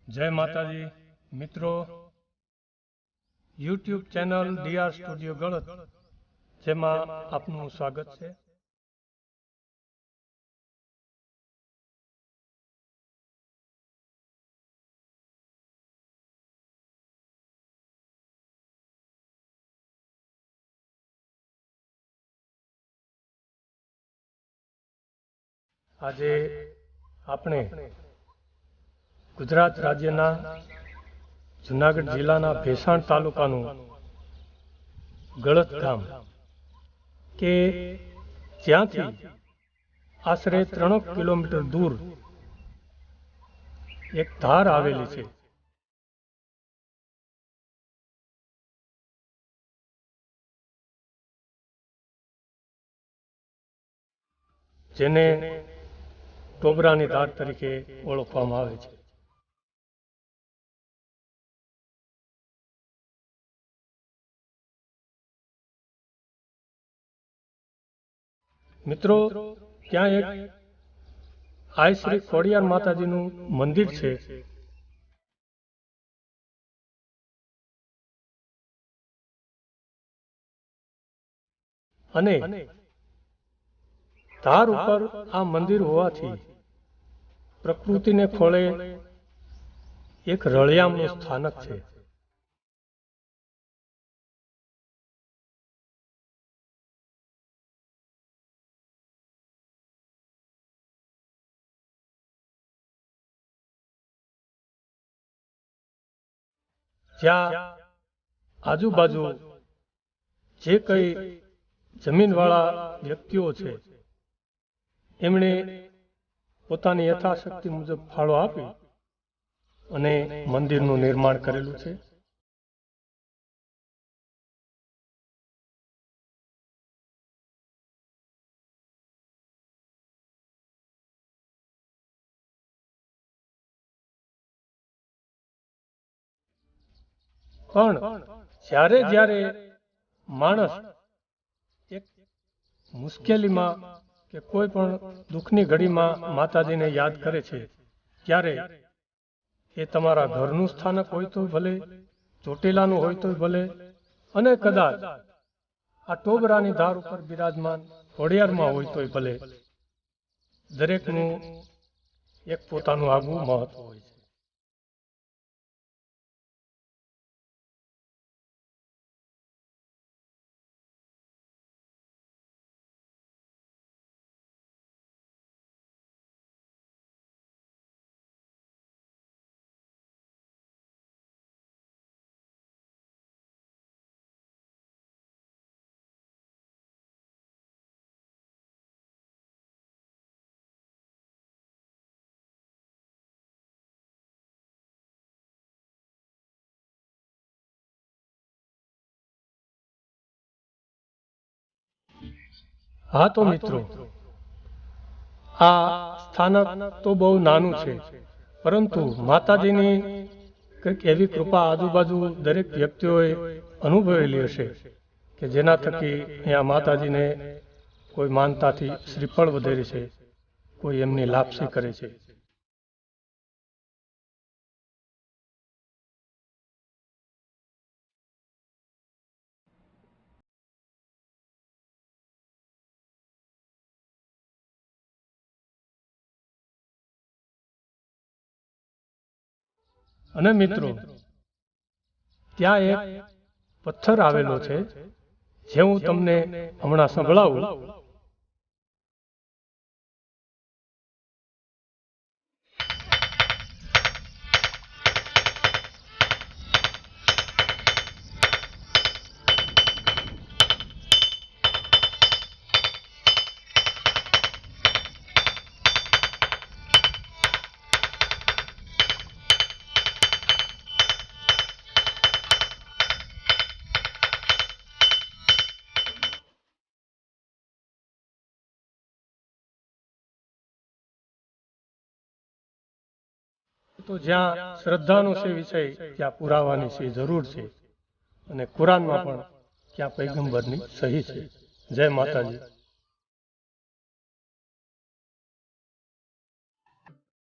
જય માતાજી મિત્રો, યુટ્યુબ ચેનલ ડીઆર સ્ટુડિયો ગળત જેમાં આપનું સ્વાગત છે। આજે આપણે ગુજરાત રાજ્યના જૂનાગઢ જિલ્લાના ભેસાણ તાલુકાનું ગળત ગામ કે જ્યાંથી આશરે 3 કિલોમીટર દૂર એક ધાર આવેલી છે, જેને ટોબરાની ધાર તરીકે ઓળખવામાં આવે છે। મિત્રો, ત્યાં એક આઈ શ્રી ખોડિયાર માતાજીનું મંદિર છે, અને ધાર ઉપર આ મંદિર હોવાથી પ્રકૃતિને ખોળે એક રળિયામણું સ્થાનક છે। જ્યાં આજુબાજુ જે કઈ જમીનવાળા વ્યક્તિઓ છે એમણે પોતાની યથાશક્તિ મુજબ ફાળો આપી અને મંદિરનું નિર્માણ કરેલું છે। પણ જ્યારે જ્યારે માણસ એક મુશ્કેલીમાં કે કોઈ પણ દુઃખની ઘડીમાં માતાજીને યાદ કરે છે, ત્યારે એ તમારા ઘરનું સ્થાનક હોય તો ભલે, ચોટીલાનું હોય તો ભલે, અને કદાચ આ ટોબરાની ધાર ઉપર બિરાજમાન ખોડિયારમાં હોય તો ભલે, દરેકનું એક પોતાનું આગવું મહત્વ હોય છે। હા તો મિત્રો, આ સ્થાનક તો બહુ નાનું છે, પરંતુ માતાજીની કંઈક એવી કૃપા આજુબાજુ દરેક વ્યક્તિઓએ અનુભવેલી હશે કે જેના થકી અહીંયા માતાજીને કોઈ માનતાથી શ્રીફળ વધેરે છે, કોઈ એમની લાપસી કરે છે। અને મિત્રો, ત્યાં એક પથ્થર આવેલો છે, જે હું તમને હમણાં સંભળાવું। તો જ્યાં શ્રદ્ધાનો છે વિષય, ત્યાં પુરાવાની છે જરૂર છે, અને કુરાનમાં પણ ત્યાં પૈગંબરની સહી છે। જય માતાજી।